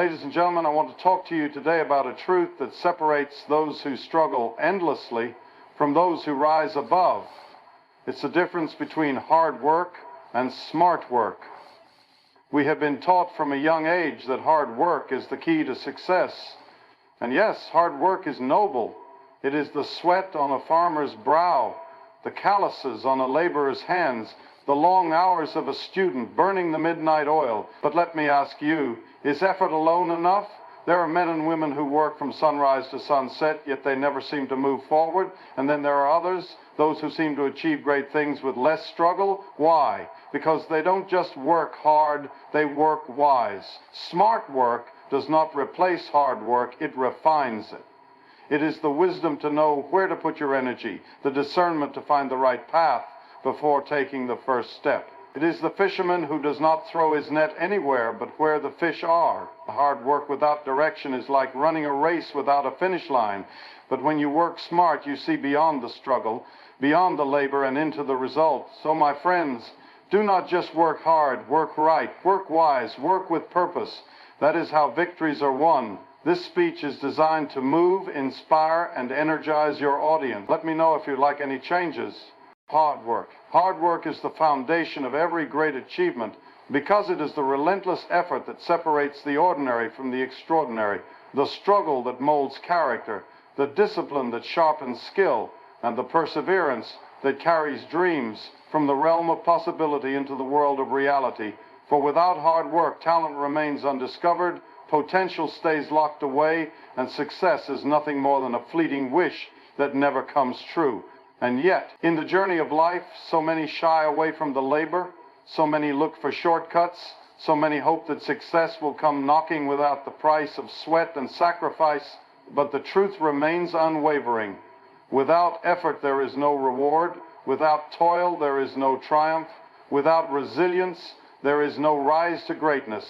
Ladies and gentlemen, I want to talk to you today about a truth that separates those who struggle endlessly from those who rise above. It's the difference between hard work and smart work. We have been taught from a young age that hard work is the key to success. And yes, hard work is noble. It is the sweat on a farmer's brow, the calluses on a laborer's hands, the long hours of a student burning the midnight oil. But let me ask you, is effort alone enough? There are men and women who work from sunrise to sunset, yet they never seem to move forward. And then there are others, those who seem to achieve great things with less struggle. Why? Because they don't just work hard, they work wise. Smart work does not replace hard work, it refines it. It is the wisdom to know where to put your energy, the discernment to find the right path before taking the first step. It is the fisherman who does not throw his net anywhere but where the fish are. Hard work without direction is like running a race without a finish line. But when you work smart, you see beyond the struggle, beyond the labor, and into the result. So, my friends, do not just work hard, work right, work wise, work with purpose. That is how victories are won. This speech is designed to move, inspire, and energize your audience. Let me know if you'd like any changes. Hard work. Hard work is the foundation of every great achievement because it is the relentless effort that separates the ordinary from the extraordinary, the struggle that molds character, the discipline that sharpens skill, and the perseverance that carries dreams from the realm of possibility into the world of reality. For without hard work, talent remains undiscovered, potential stays locked away, and success is nothing more than a fleeting wish that never comes true. And yet, in the journey of life, so many shy away from the labor, so many look for shortcuts, so many hope that success will come knocking without the price of sweat and sacrifice. But the truth remains unwavering. Without effort, there is no reward. Without toil, there is no triumph. Without resilience, there is no rise to greatness.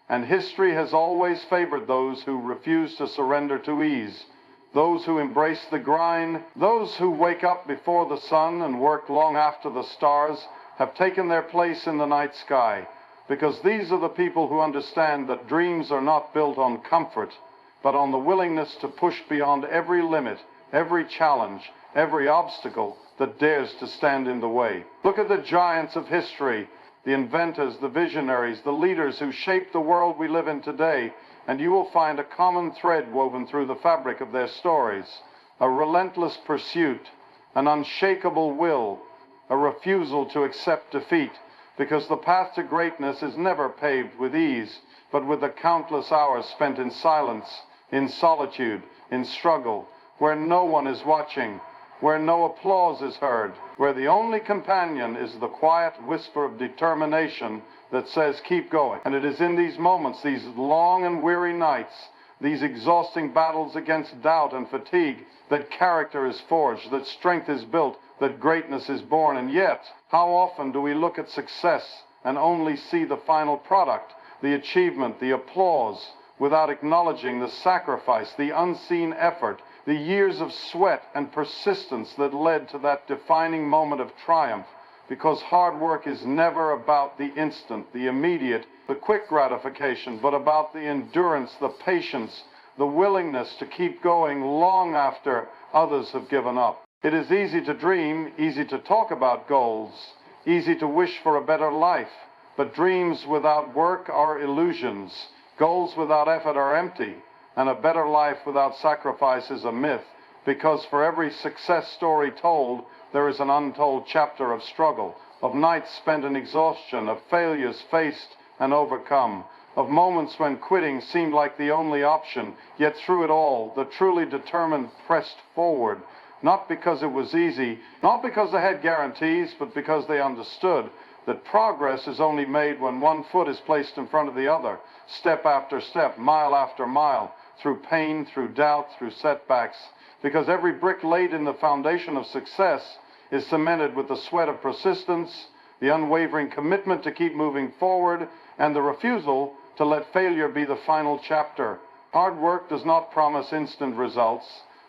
And history has always favored those who refuse to surrender to ease, those who embrace the grind, those who wake up before the sun and work long after the stars have taken their place in the night sky, because these are the people who understand that dreams are not built on comfort, but on the willingness to push beyond every limit, every challenge, every obstacle that dares to stand in the way. Look at the giants of history, the inventors, the visionaries, the leaders who shaped the world we live in today, and you will find a common thread woven through the fabric of their stories, a relentless pursuit, an unshakable will, a refusal to accept defeat, because the path to greatness is never paved with ease, but with the countless hours spent in silence, in solitude, in struggle, where no one is watching, where no applause is heard, where the only companion is the quiet whisper of determination that says, keep going. And it is in these moments, these long and weary nights, these exhausting battles against doubt and fatigue, that character is forged, that strength is built, that greatness is born. And yet, how often do we look at success and only see the final product, the achievement, the applause, without acknowledging the sacrifice, the unseen effort, the years of sweat and persistence that led to that defining moment of triumph? Because hard work is never about the instant, the immediate, the quick gratification, but about the endurance, the patience, the willingness to keep going long after others have given up. It is easy to dream, easy to talk about goals, easy to wish for a better life, but dreams without work are illusions. Goals without effort are empty, and a better life without sacrifice is a myth, because for every success story told, there is an untold chapter of struggle, of nights spent in exhaustion, of failures faced and overcome, of moments when quitting seemed like the only option, yet through it all, the truly determined pressed forward, not because it was easy, not because they had guarantees, but because they understood that progress is only made when one foot is placed in front of the other, step after step, mile after mile, through pain, through doubt, through setbacks, because every brick laid in the foundation of success is cemented with the sweat of persistence, the unwavering commitment to keep moving forward, and the refusal to let failure be the final chapter. Hard work does not promise instant results,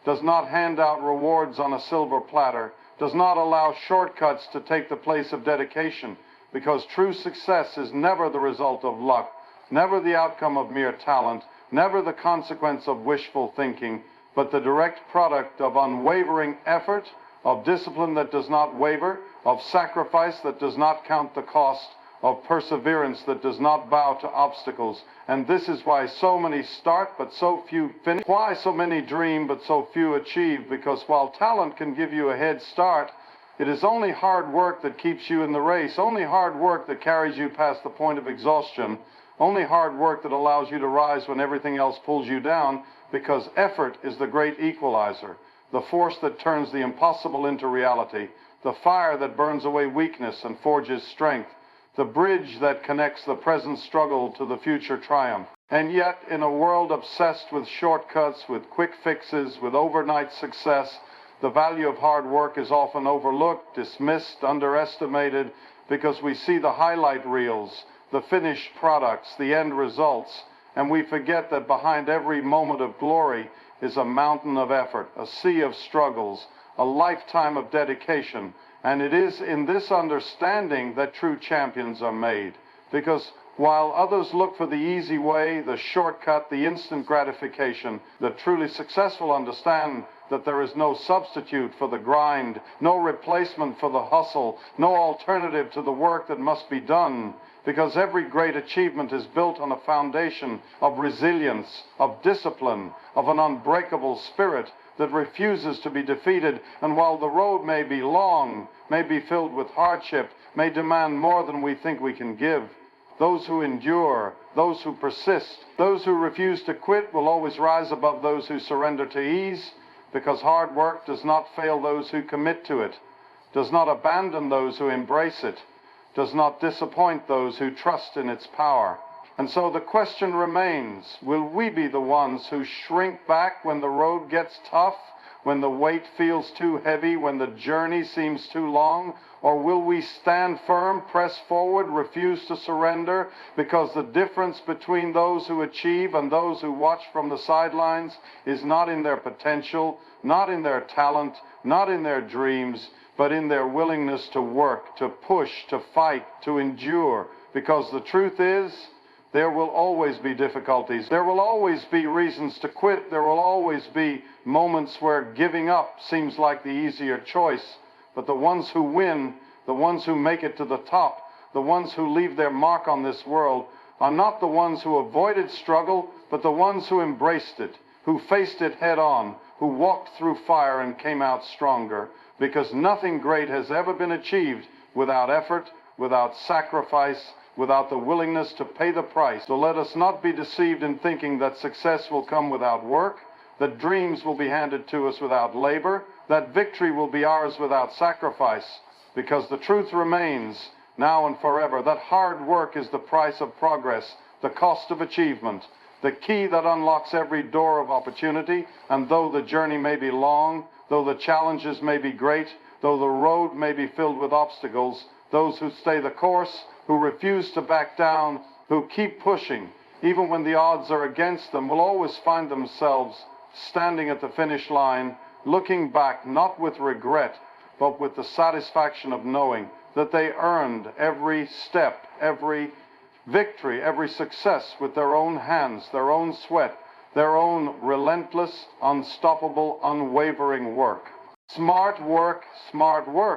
does not hand out rewards on a silver platter, does not allow shortcuts to take the place of dedication, because true success is never the result of luck, never the outcome of mere talent, never the consequence of wishful thinking, but the direct product of unwavering effort, of discipline that does not waver, of sacrifice that does not count the cost, of perseverance that does not bow to obstacles. And this is why so many start, but so few finish. Why so many dream, but so few achieve. Because while talent can give you a head start, it is only hard work that keeps you in the race, only hard work that carries you past the point of exhaustion, only hard work that allows you to rise when everything else pulls you down, because effort is the great equalizer, the force that turns the impossible into reality, the fire that burns away weakness and forges strength, the bridge that connects the present struggle to the future triumph. And yet, in a world obsessed with shortcuts, with quick fixes, with overnight success, the value of hard work is often overlooked, dismissed, underestimated, because we see the highlight reels, the finished products, the end results, and we forget that behind every moment of glory is a mountain of effort, a sea of struggles, a lifetime of dedication. And it is in this understanding that true champions are made. Because while others look for the easy way, the shortcut, the instant gratification, the truly successful understand that there is no substitute for the grind, no replacement for the hustle, no alternative to the work that must be done. Because every great achievement is built on a foundation of resilience, of discipline, of an unbreakable spirit that refuses to be defeated. And while the road may be long, may be filled with hardship, may demand more than we think we can give, those who endure, those who persist, those who refuse to quit will always rise above those who surrender to ease, because hard work does not fail those who commit to it, does not abandon those who embrace it, does not disappoint those who trust in its power. And so the question remains, will we be the ones who shrink back when the road gets tough, when the weight feels too heavy, when the journey seems too long? Or will we stand firm, press forward, refuse to surrender? Because the difference between those who achieve and those who watch from the sidelines is not in their potential, not in their talent, not in their dreams, but in their willingness to work, to push, to fight, to endure. Because the truth is, there will always be difficulties. There will always be reasons to quit. There will always be moments where giving up seems like the easier choice. But the ones who win, the ones who make it to the top, the ones who leave their mark on this world, are not the ones who avoided struggle, but the ones who embraced it, who faced it head on, who walked through fire and came out stronger. Because nothing great has ever been achieved without effort, without sacrifice, without the willingness to pay the price. So let us not be deceived in thinking that success will come without work, that dreams will be handed to us without labor, that victory will be ours without sacrifice. Because the truth remains, now and forever, that hard work is the price of progress, the cost of achievement, the key that unlocks every door of opportunity. And though the journey may be long, though the challenges may be great, though the road may be filled with obstacles, those who stay the course, who refuse to back down, who keep pushing, even when the odds are against them, will always find themselves standing at the finish line, looking back not with regret, but with the satisfaction of knowing that they earned every step, every victory, every success with their own hands, their own sweat, their own relentless, unstoppable, unwavering work. Smart work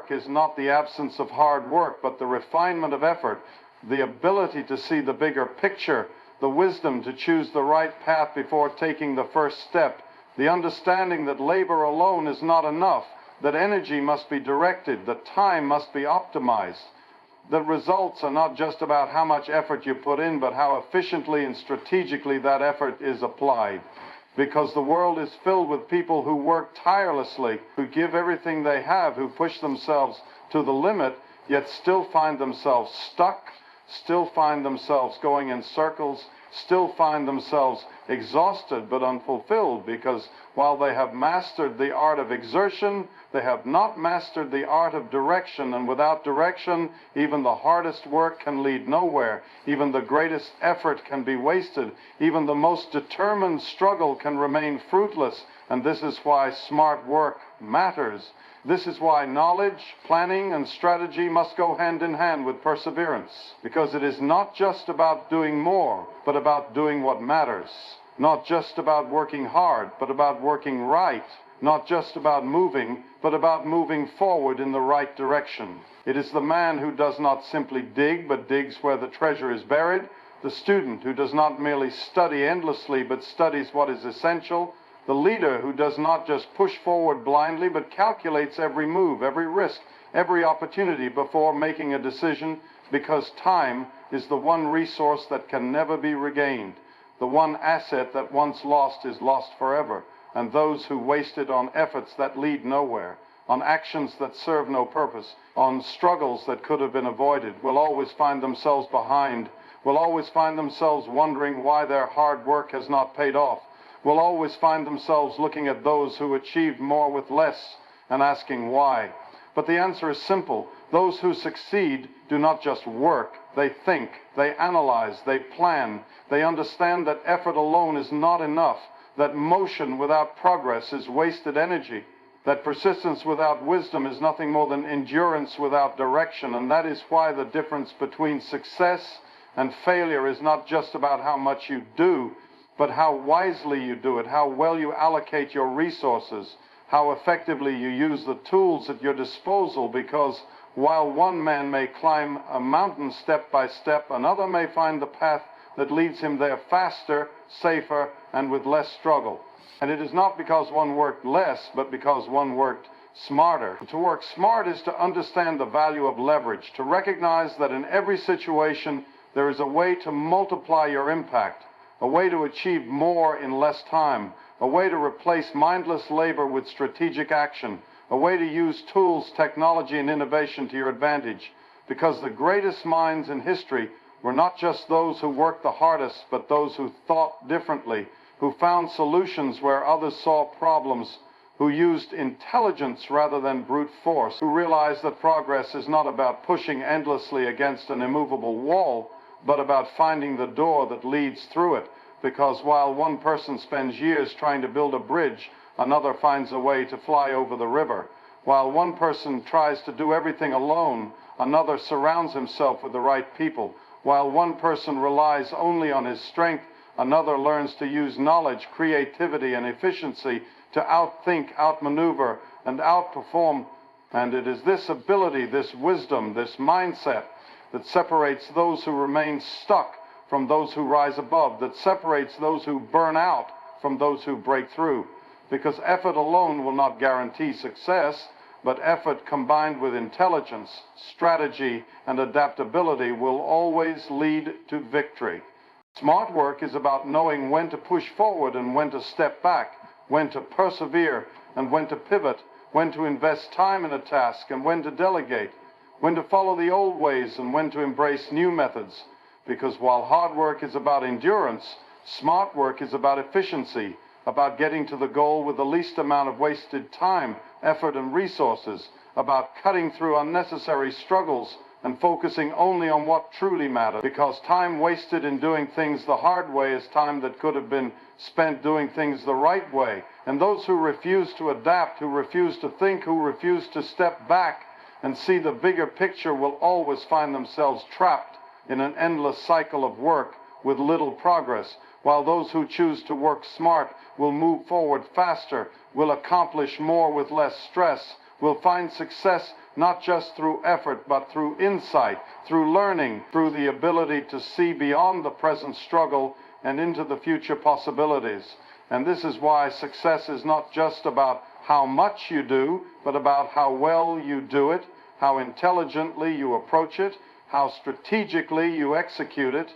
is not the absence of hard work, but the refinement of effort, the ability to see the bigger picture, the wisdom to choose the right path before taking the first step, the understanding that labor alone is not enough, that energy must be directed, that time must be optimized, that results are not just about how much effort you put in, but how efficiently and strategically that effort is applied. Because the world is filled with people who work tirelessly, who give everything they have, who push themselves to the limit, yet still find themselves stuck, still find themselves going in circles, still find themselves exhausted but unfulfilled, because while they have mastered the art of exertion, they have not mastered the art of direction. And without direction, even the hardest work can lead nowhere. Even the greatest effort can be wasted. Even the most determined struggle can remain fruitless. And this is why smart work matters. This is why knowledge, planning, and strategy must go hand in hand with perseverance, because it is not just about doing more, but about doing what matters. Not just about working hard, but about working right. Not just about moving, but about moving forward in the right direction. It is the man who does not simply dig, but digs where the treasure is buried, the student who does not merely study endlessly, but studies what is essential, the leader who does not just push forward blindly, but calculates every move, every risk, every opportunity before making a decision, because time is the one resource that can never be regained. The one asset that once lost is lost forever, and those who waste it on efforts that lead nowhere, on actions that serve no purpose, on struggles that could have been avoided, will always find themselves behind, will always find themselves wondering why their hard work has not paid off, will always find themselves looking at those who achieved more with less and asking why. But the answer is simple. Those who succeed do not just work. They think, they analyze, they plan. They understand that effort alone is not enough, that motion without progress is wasted energy, that persistence without wisdom is nothing more than endurance without direction. And that is why the difference between success and failure is not just about how much you do, but how wisely you do it, how well you allocate your resources, how effectively you use the tools at your disposal, because while one man may climb a mountain step by step, another may find the path that leads him there faster, safer, and with less struggle. And it is not because one worked less, but because one worked smarter. To work smart is to understand the value of leverage, to recognize that in every situation there is a way to multiply your impact, a way to achieve more in less time, a way to replace mindless labor with strategic action, a way to use tools, technology, and innovation to your advantage. Because the greatest minds in history were not just those who worked the hardest, but those who thought differently, who found solutions where others saw problems, who used intelligence rather than brute force, who realized that progress is not about pushing endlessly against an immovable wall, but about finding the door that leads through it. Because while one person spends years trying to build a bridge, another finds a way to fly over the river. While one person tries to do everything alone, another surrounds himself with the right people. While one person relies only on his strength, another learns to use knowledge, creativity, and efficiency to outthink, outmaneuver, and outperform. And it is this ability, this wisdom, this mindset that separates those who remain stuck from those who rise above, that separates those who burn out from those who break through. Because effort alone will not guarantee success, but effort combined with intelligence, strategy, and adaptability will always lead to victory. Smart work is about knowing when to push forward and when to step back, when to persevere and when to pivot, when to invest time in a task and when to delegate, when to follow the old ways and when to embrace new methods. Because while hard work is about endurance, smart work is about efficiency, about getting to the goal with the least amount of wasted time, effort, and resources, about cutting through unnecessary struggles and focusing only on what truly matters. Because time wasted in doing things the hard way is time that could have been spent doing things the right way. And those who refuse to adapt, who refuse to think, who refuse to step back and see the bigger picture will always find themselves trapped in an endless cycle of work with little progress, while those who choose to work smart will move forward faster, will accomplish more with less stress, will find success not just through effort, but through insight, through learning, through the ability to see beyond the present struggle and into the future possibilities. And this is why success is not just about how much you do, but about how well you do it, how intelligently you approach it, how strategically you execute it.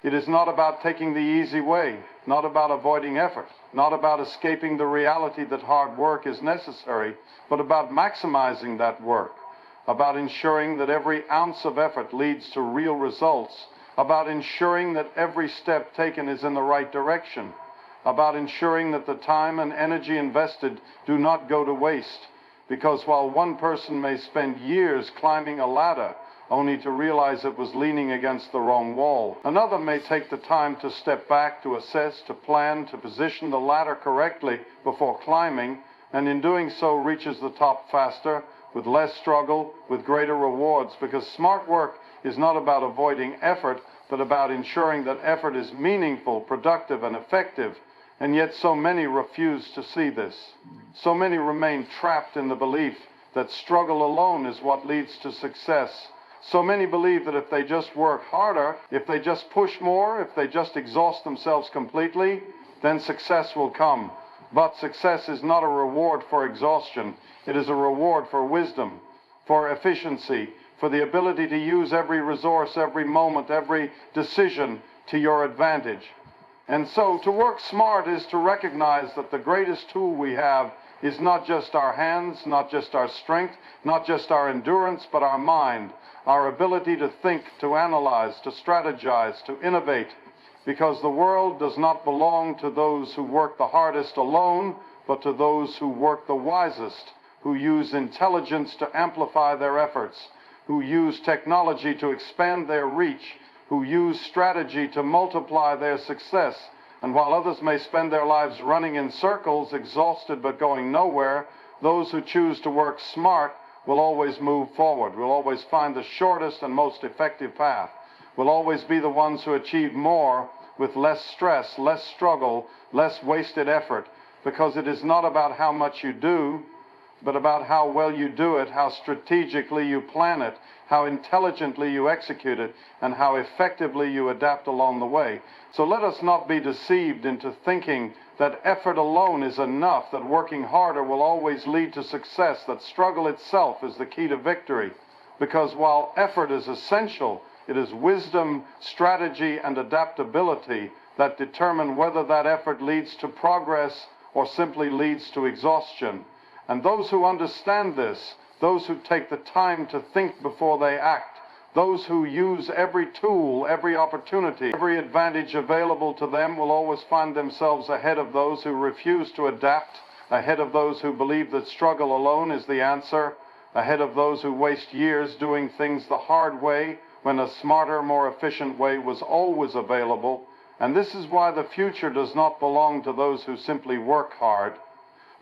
It is not about taking the easy way, not about avoiding effort, not about escaping the reality that hard work is necessary, but about maximizing that work, about ensuring that every ounce of effort leads to real results, about ensuring that every step taken is in the right direction, about ensuring that the time and energy invested do not go to waste. Because while one person may spend years climbing a ladder, only to realize it was leaning against the wrong wall, another may take the time to step back, to assess, to plan, to position the ladder correctly before climbing, and in doing so reaches the top faster, with less struggle, with greater rewards, because smart work is not about avoiding effort, but about ensuring that effort is meaningful, productive, and effective. And yet so many refuse to see this. So many remain trapped in the belief that struggle alone is what leads to success. So many believe that if they just work harder, if they just push more, if they just exhaust themselves completely, then success will come. But success is not a reward for exhaustion. It is a reward for wisdom, for efficiency, for the ability to use every resource, every moment, every decision to your advantage. And so to work smart is to recognize that the greatest tool we have is not just our hands, not just our strength, not just our endurance, but our mind, our ability to think, to analyze, to strategize, to innovate. Because the world does not belong to those who work the hardest alone, but to those who work the wisest, who use intelligence to amplify their efforts, who use technology to expand their reach, who use strategy to multiply their success. And while others may spend their lives running in circles, exhausted but going nowhere, those who choose to work smart will always move forward, will always find the shortest and most effective path, will always be the ones who achieve more with less stress, less struggle, less wasted effort, because it is not about how much you do, but about how well you do it, how strategically you plan it, how intelligently you execute it, and how effectively you adapt along the way. So let us not be deceived into thinking that effort alone is enough, that working harder will always lead to success, that struggle itself is the key to victory. Because while effort is essential, it is wisdom, strategy, and adaptability that determine whether that effort leads to progress or simply leads to exhaustion. And those who understand this, those who take the time to think before they act, those who use every tool, every opportunity, every advantage available to them will always find themselves ahead of those who refuse to adapt, ahead of those who believe that struggle alone is the answer, ahead of those who waste years doing things the hard way when a smarter, more efficient way was always available. And this is why the future does not belong to those who simply work hard,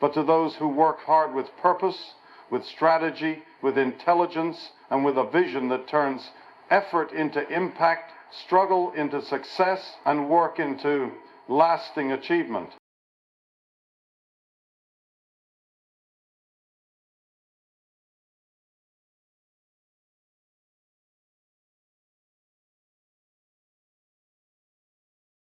but to those who work hard with purpose, with strategy, with intelligence, and with a vision that turns effort into impact, struggle into success, and work into lasting achievement.